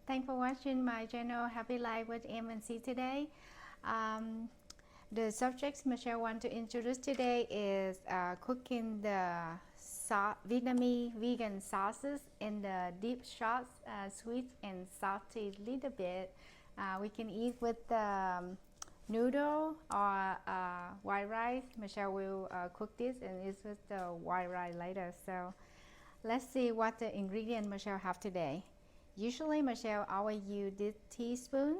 Thanks for watching my channel Happy Life with M and C today. The subject Michelle want to introduce today is cooking the Vietnamese vegan sauces in the deep sauce, sweet and salty little bit. We can eat with noodle or white rice. Michelle will cook this and it's with the white rice later. So let's see what the ingredient Michelle have today. Usually Michelle always use this teaspoon,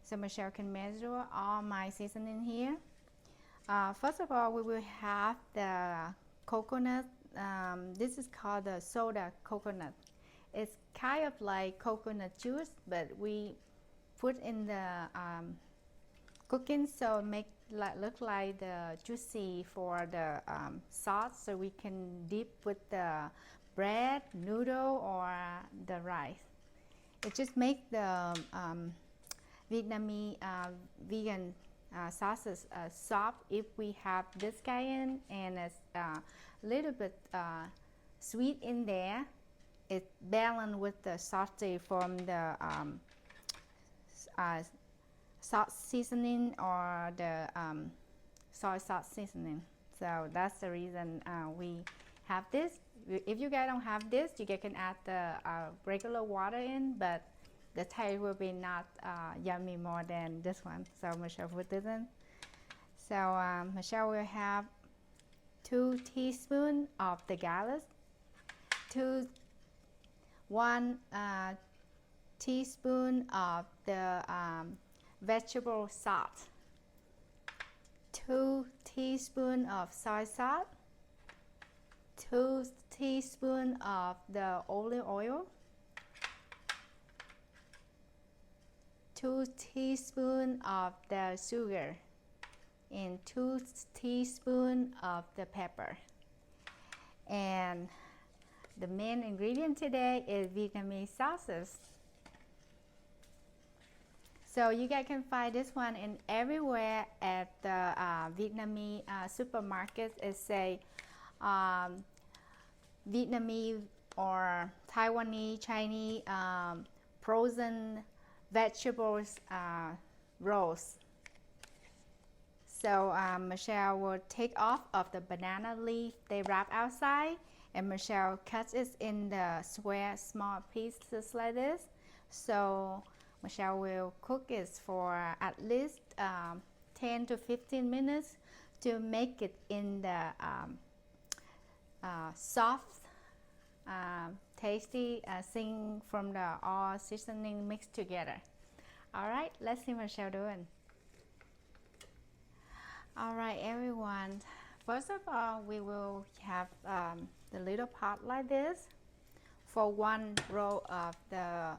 so Michelle can measure all my seasoning here. First of all, we will have the coconut. This is called the soda coconut. It's kind of like coconut juice, but we put in the cooking, so make look like the juicy for the sauce, so we can dip with the bread, noodle, or the rice. It just makes the Vietnamese vegan sauces soft if we have this cayenne and it's a little bit sweet in there. It's balanced with the salty from the sauce seasoning or the soy sauce seasoning. So that's the reason we have this. If you guys don't have this, you guys can add the regular water in, but the taste will be not yummy more than this one. So Michelle put this in. So Michelle will have 2 teaspoons of the garlic, 1 teaspoon of the vegetable salt, 2 teaspoons of soy sauce, 2 teaspoons of the olive oil, 2 teaspoons of the sugar, and 2 teaspoons of the pepper. And the main ingredient today is Vietnamese sauces. So you guys can find this one in everywhere at the Vietnamese supermarkets. It say Vietnamese or Taiwanese, Chinese frozen vegetables rolls. So Michelle will take off of the banana leaf they wrap outside, and Michelle cuts it in the square small pieces like this. So Michelle will cook it for at least 10 to 15 minutes to make it in the soft, tasty thing from the all seasoning mixed together. All right, let's see Michelle doing. All right, everyone. First of all, we will have the little pot like this for 1 roll of the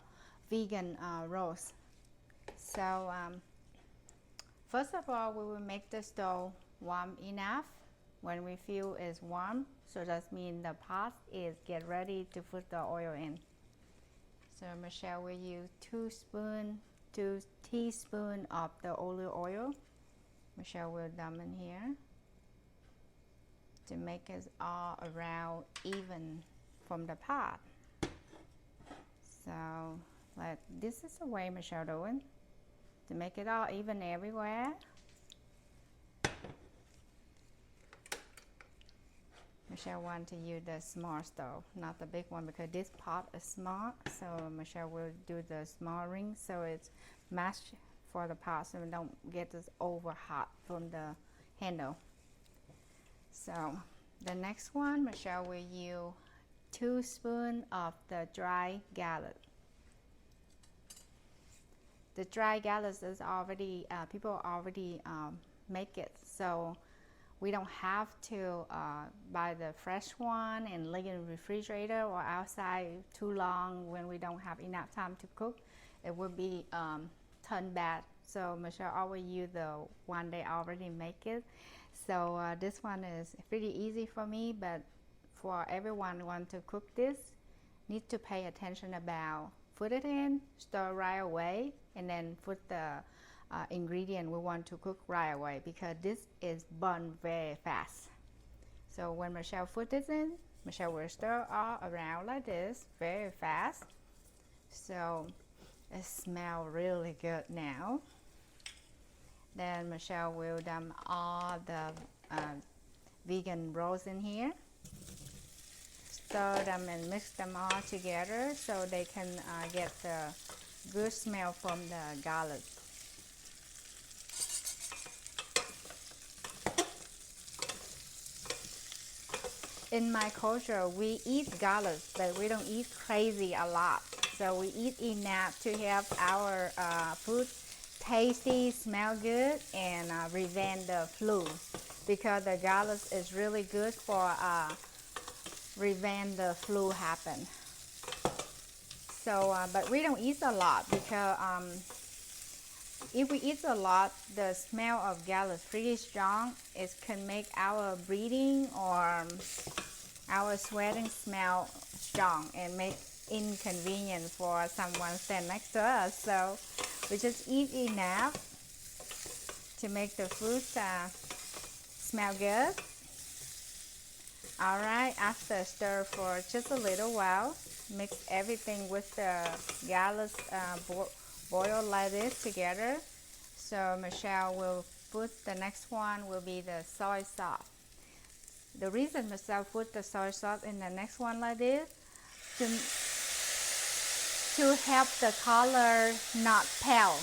vegan rolls. So first of all, we will make the stove warm enough. When we feel it's warm, so that means the pot is get ready to put the oil in. So Michelle will use 2 teaspoons of the olive oil. Michelle will dump in here to make it all around even from the pot. So like this is the way Michelle doing to make it all even everywhere. Michelle want to use the small stove, not the big one, because this pot is small. So Michelle will do the small ring so it's mashed for the pot, so we don't get this over hot from the handle. So the next one, Michelle will use 2 spoons of the dry garlic. The dry garlic is already, people already make it, so we don't have to buy the fresh one and lay it in the refrigerator or outside too long when we don't have enough time to cook. It will be turned bad. So Michelle always use the one they already make it. So this one is pretty easy for me, but for everyone who want to cook this, need to pay attention about put it in, stir right away, and then put the ingredient we want to cook right away, because this is burned very fast. So when Michelle put this in, Michelle will stir all around like this very fast So it smells really good now. Then Michelle will dump all the vegan rolls in here. Stir them and mix them all together so they can get the good smell from the garlic. In my culture, we eat garlic, but we don't eat crazy a lot. So we eat enough to have our food tasty, smell good, and prevent the flu. Because the garlic is really good for prevent the flu happen. So, but we don't eat a lot because if we eat a lot, the smell of garlic is pretty strong. It can make our breathing or our sweating smell strong and make inconvenient for someone stand next to us. So we just eat enough to make the food smell good. Alright, after stir for just a little while, mix everything with the garlic boil like this together. So Michelle will put the next one will be the soy sauce. The reason Michelle put the soy sauce in the next one like this to help the color not pale.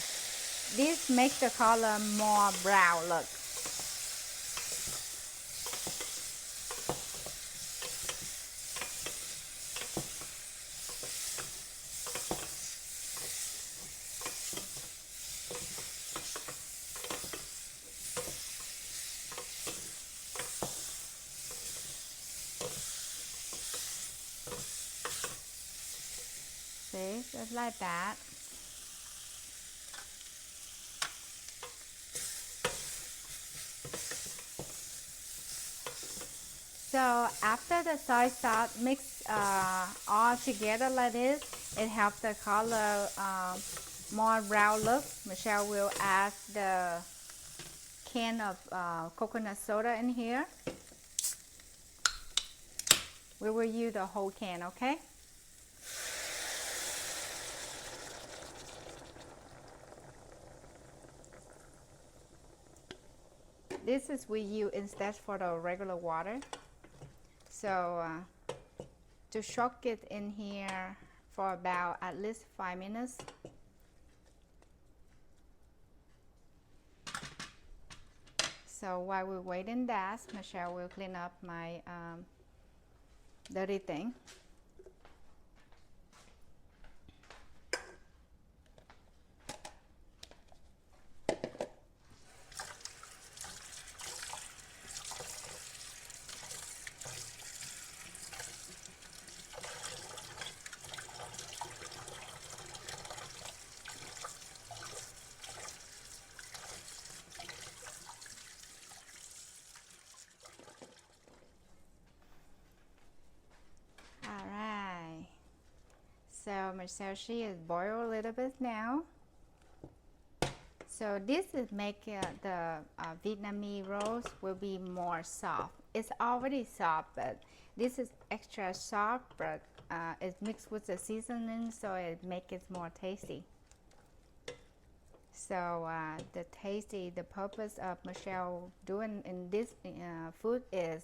This makes the color more brown look. See, just like that. So after the soy sauce mix all together like this, it helps the color more brown look. Michelle will add the can of coconut soda in here. We will use the whole can, okay? This is we use instead for the regular water. So to soak it in here for about at least 5 minutes. So while we're waiting that, Michelle will clean up my dirty thing. So Michelle, she is boiled a little bit now. So this is make the Vietnamese rolls will be more soft. It's already soft, but this is extra soft, but it's mixed with the seasoning, so it makes it more tasty. So the purpose of Michelle doing in this food is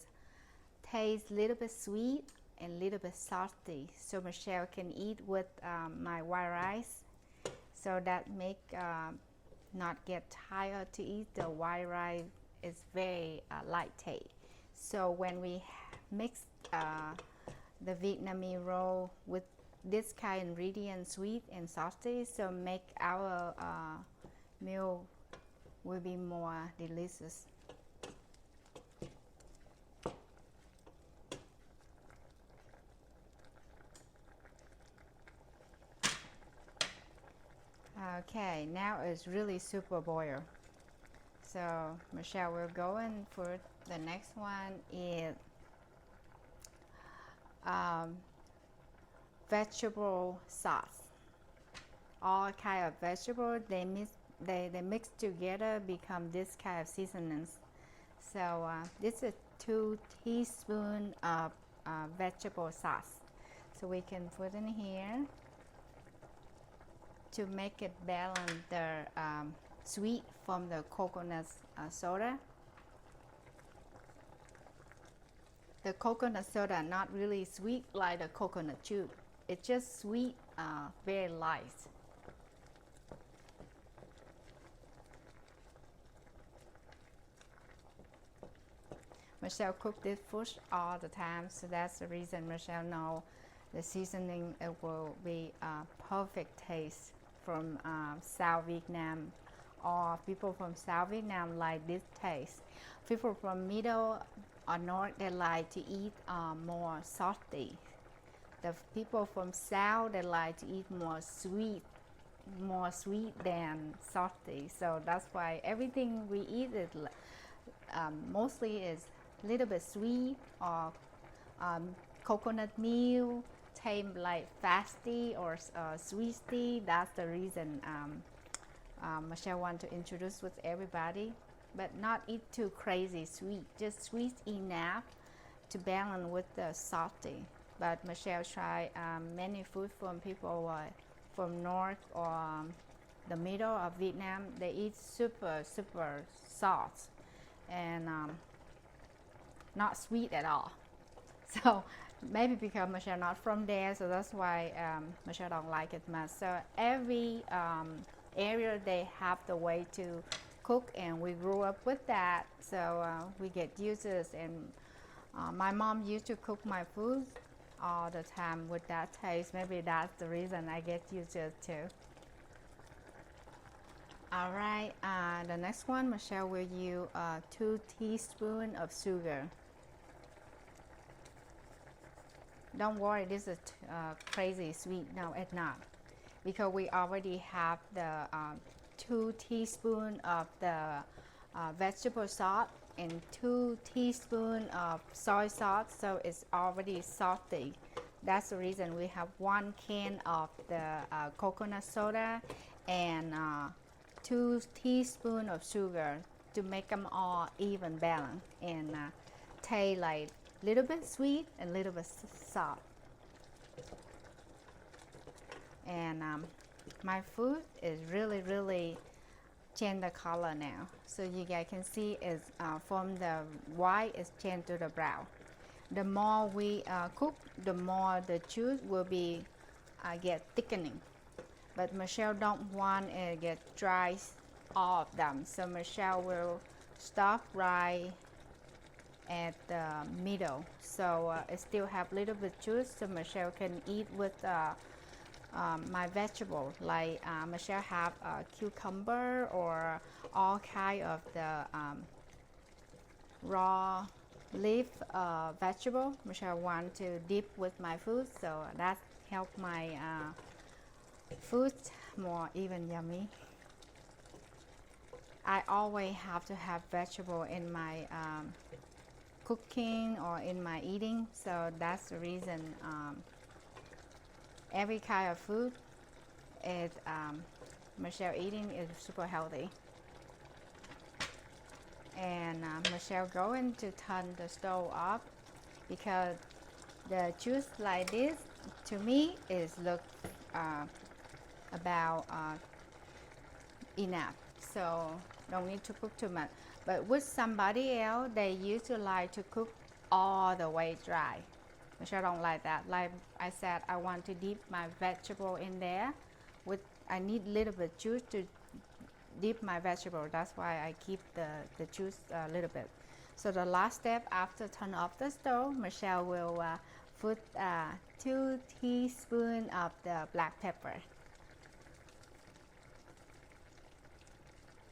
taste a little bit sweet and a little bit salty, so Michelle can eat with my white rice, so that make not get tired to eat. The white rice is very light taste. So when we mix the Vietnamese roll with this kind of ingredient, sweet and salty, so make our meal will be more delicious. Okay, now it's really super boiled. So Michelle will go in for the next one is vegetable sauce. All kind of vegetables they mix together become this kind of seasonings. So this is 2 teaspoons of vegetable sauce. So we can put in here. to make it balance the sweet from the coconut soda. The coconut soda not really sweet like the coconut juice. It's just sweet, very light. Michelle cook this food all the time, so that's the reason Michelle know the seasoning it will be perfect taste from South Vietnam, or people from South Vietnam like this taste. People from Middle or North, they like to eat more salty. The people from South, they like to eat more sweet than salty. So that's why everything we eat is mostly is little bit sweet, or coconut milk taste like fasty or sweety. That's the reason Michelle want to introduce with everybody, but not eat too crazy sweet, just sweet enough to balance with the salty. But Michelle try many food from people from North or the middle of Vietnam. They eat super salt and not sweet at all. So maybe because Michelle not from there, so that's why Michelle don't like it much. So every area they have the way to cook, and we grew up with that, so we get used to this. And my mom used to cook my food all the time with that taste. Maybe that's the reason I get used to it too. All right, the next one, Michelle will use 2 teaspoons of sugar. Don't worry, this is crazy sweet. No, it's not, because we already have the 2 teaspoons of the vegetable salt and 2 teaspoons of soy sauce, so it's already salty. That's the reason we have 1 can of the coconut soda and 2 teaspoons of sugar to make them all even balance and taste like little bit sweet and little bit salt. And my food is really change the color now, so you guys can see is from the white is changed to the brown. The more we cook, the more the juice will be get thickening. But Michelle don't want it get dry all of them, so Michelle will stop right at the middle, so it still have little bit juice, so Michelle can eat with my vegetable. Like Michelle have cucumber or all kind of the raw leaf vegetable. Michelle want to dip with my food, so that help my food more even yummy. I always have to have vegetable in my cooking or in my eating, so that's the reason every kind of food is Michelle eating is super healthy. And Michelle going to turn the stove off, because the juice like this to me is look about enough, so don't need to cook too much. But with somebody else, they used to like to cook all the way dry. Michelle don't like that. Like I said, I want to dip my vegetable in there. I need little bit juice to dip my vegetable. That's why I keep the juice a little bit. So the last step after turn off the stove, Michelle will put 2 teaspoons of the black pepper.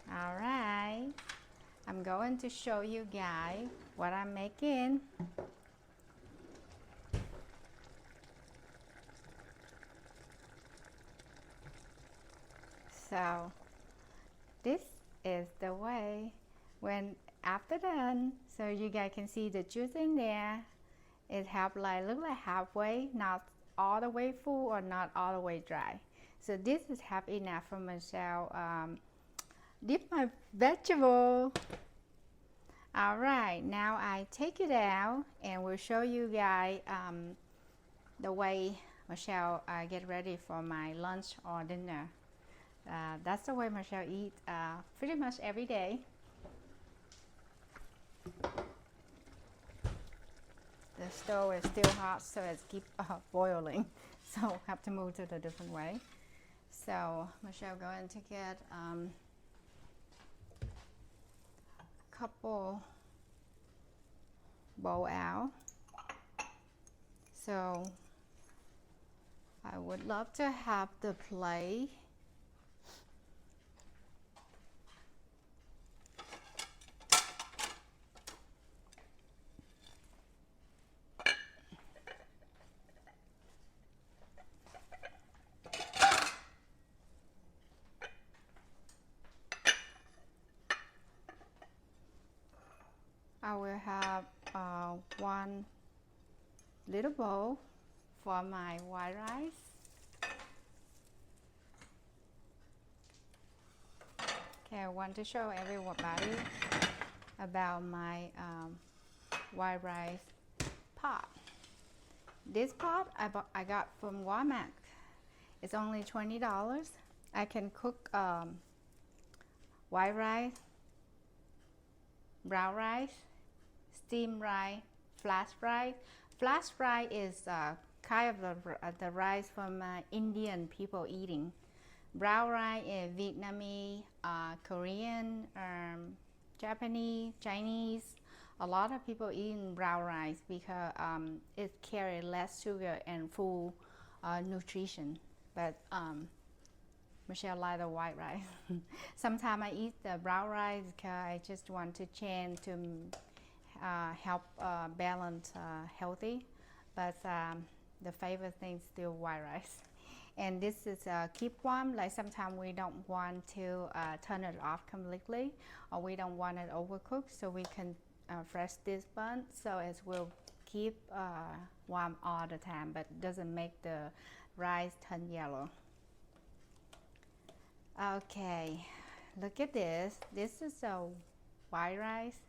All right, I'm going to show you guys what I'm making. So this is the way when after done, so you guys can see the juice in there. It have like look like halfway, not all the way full or not all the way dry. So this is half enough for Michelle dip my vegetable. All right, now I take it out and we'll show you guys the way Michelle get ready for my lunch or dinner. That's the way Michelle eats pretty much every day. The stove is still hot, so it's keep boiling. So have to move to the different way. So Michelle going to get a couple bowl out. So I would love to have the plate. I will have one little bowl for my white rice. Okay, I want to show everybody about my white rice pot. This pot I got from Walmart. It's only $20. I can cook white rice, brown rice, steamed rice, flash rice. Flash rice is kind of the rice from Indian people eating. Brown rice is Vietnamese, Korean, Japanese, Chinese. A lot of people eating brown rice because it carries less sugar and full nutrition. But Michelle likes the white rice. Sometimes I eat the brown rice because I just want to change to help balance healthy. But the favorite thing is still white rice. And this is keep warm. Like sometimes we don't want to turn it off completely, or we don't want it overcooked, so we can fresh this bun so it will keep warm all the time, but doesn't make the rice turn yellow. Okay, look at this. This is a white rice.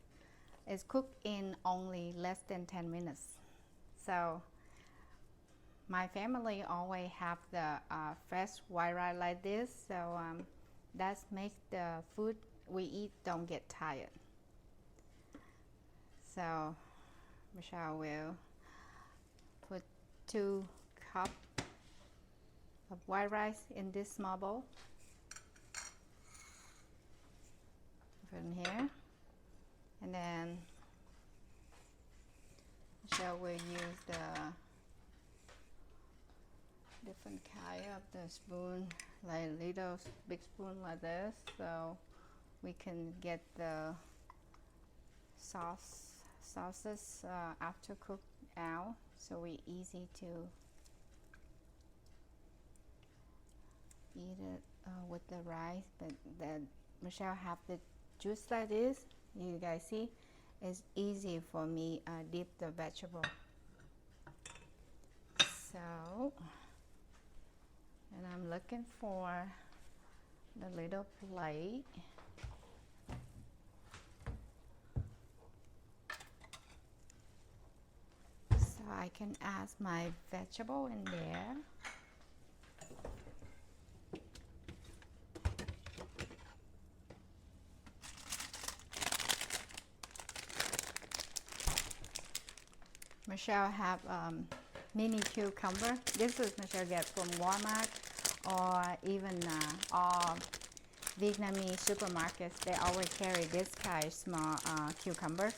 It's cooked in only less than 10 minutes. So my family always have the fresh white rice like this, so that makes the food we eat don't get tired. So Michelle will put 2 cups of white rice in this small bowl. Put in here, and then Michelle will use the different kind of the spoon, like little big spoon like this, so we can get the sauces after cooked out, so we easy to eat it with the rice. But then Michelle have the juice like this. You guys see, it's easy for me dip the vegetable. So, and I'm looking for the little plate. So I can add my vegetable in there. Michelle have mini cucumber. This is Michelle get from Walmart, or even all Vietnamese supermarkets. They always carry this kind of small cucumber.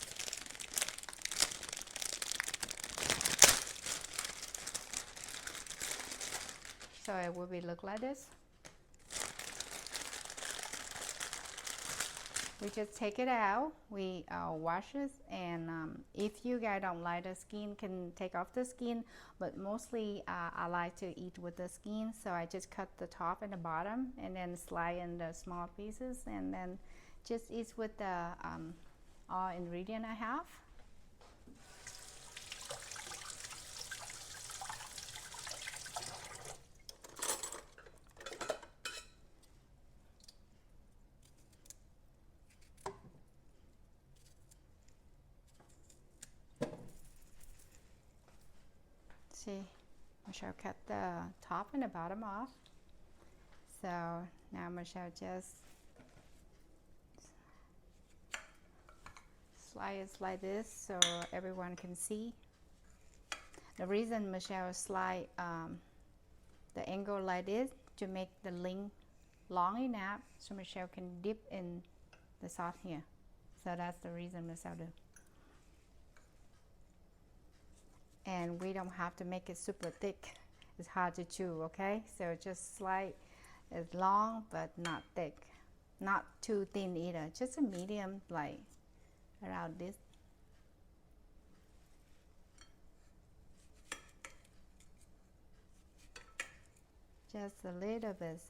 So it will be look like this. We just take it out, we wash it, and if you guys don't like the skin, can take off the skin, but mostly I like to eat with the skin, so I just cut the top and the bottom and then slice in the small pieces, and then just eat with the all ingredient I have. See, I shall cut the top and the bottom off. So now Michelle just slide it like this so everyone can see. The reason Michelle slide the angle like this to make the link long enough so Michelle can dip in the sauce here. So that's the reason Michelle do. And we don't have to make it super thick. It's hard to chew, okay? So just slide it long but not thick. Not too thin either. Just a medium, like around this. Just a little bit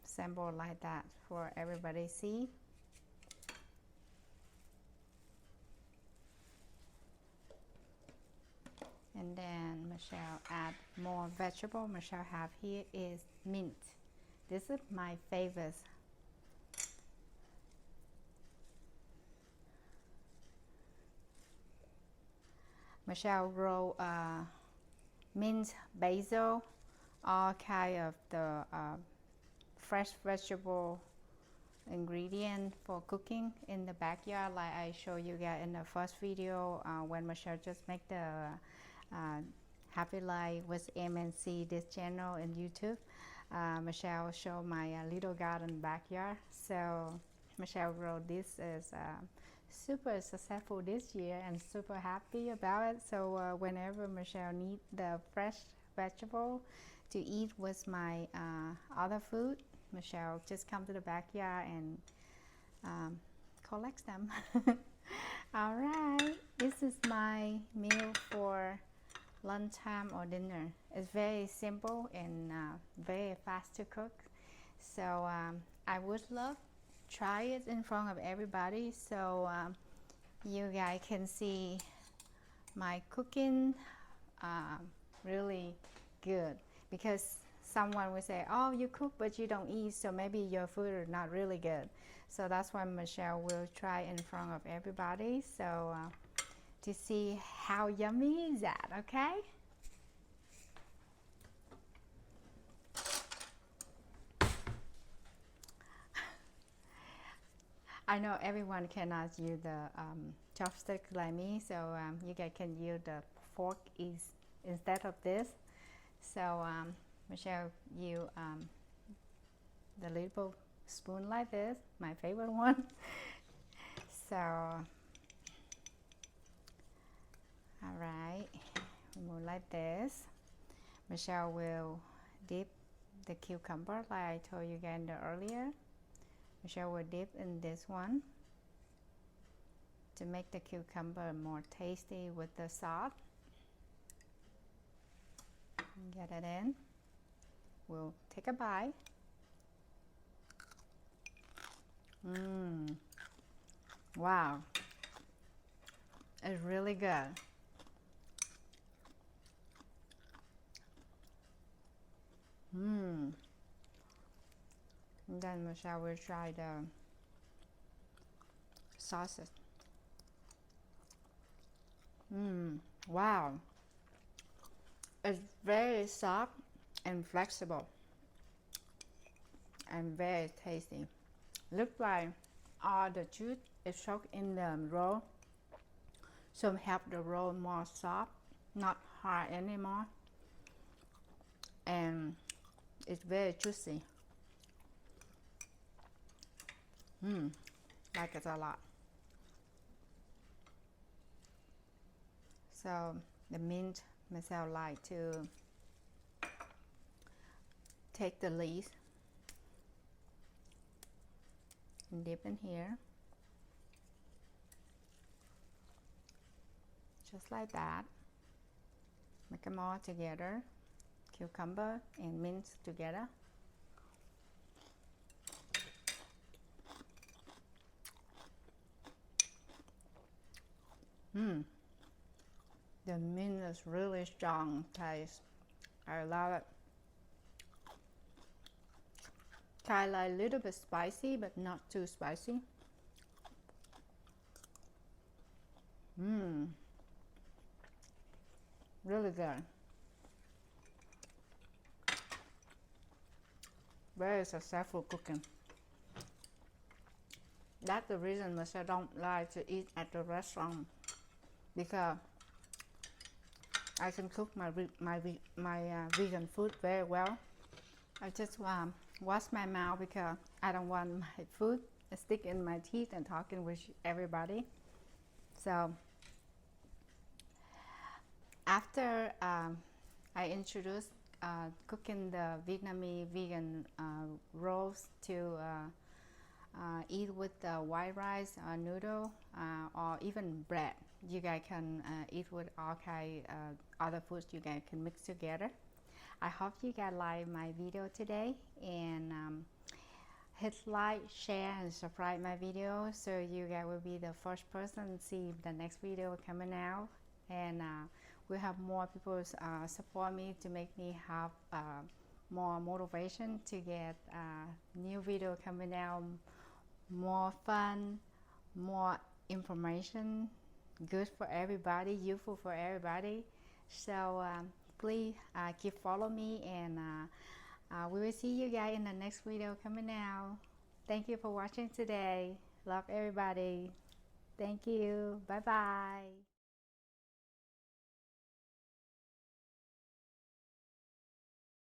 sample like that for everybody see. And then Michelle add more vegetable. Michelle have here is mint. This is my favorite. Michelle roll mint, basil, all kind of the fresh vegetable ingredient for cooking in the backyard, like I show you guys in the first video when Michelle just make the Happy Life with MNC, this channel in YouTube. Michelle show my little garden backyard. So Michelle wrote this is super successful this year and super happy about it. So whenever Michelle need the fresh vegetable to eat with my other food, Michelle just come to the backyard and collect them. All right, this is my meal for lunchtime or dinner. It's very simple and very fast to cook. So I would love try it in front of everybody so you guys can see my cooking really good, because someone will say, oh, you cook but you don't eat, so maybe your food is not really good. So that's why Michelle will try in front of everybody, so to see how yummy is that, okay? I know everyone cannot use the chopstick like me, so you guys can use the fork instead of this. So Michelle use the little spoon like this, my favorite one. So all right, move like this. Michelle will dip the cucumber like I told you guys earlier. Michelle will dip in this one to make the cucumber more tasty with the sauce. Get it in. We'll take a bite. Wow, it's really good. And then Michelle will try the sauces. Wow, it's very soft and flexible and very tasty. Looks like all the juice is soaked in the roll, so help the roll more soft, not hard anymore, and it's very juicy. Like it a lot. So the mint, Michelle like to take the leaves and dip in here, just like that. Make them all together, cucumber and mint together. The mint is really strong taste. I love it. Kind of like a little bit spicy, but not too spicy. Really good. very successful cooking. That's the reason Michelle don't like to eat at the restaurant, because I can cook my vegan food very well. I just wash my mouth because I don't want my food to stick in my teeth and talking with everybody. So after I introduced cooking the Vietnamese vegan rolls to eat with white rice or noodle or even bread. You guys can eat with all kind other foods you guys can mix together. I hope you guys like my video today, and hit like, share, and subscribe my video so you guys will be the first person to see the next video coming out. And we have more people support me to make me have more motivation to get new video coming out, more fun, more information, good for everybody, useful for everybody. So please keep follow me, and we will see you guys in the next video coming out. Thank you for watching today. Love everybody. Thank you. Bye bye.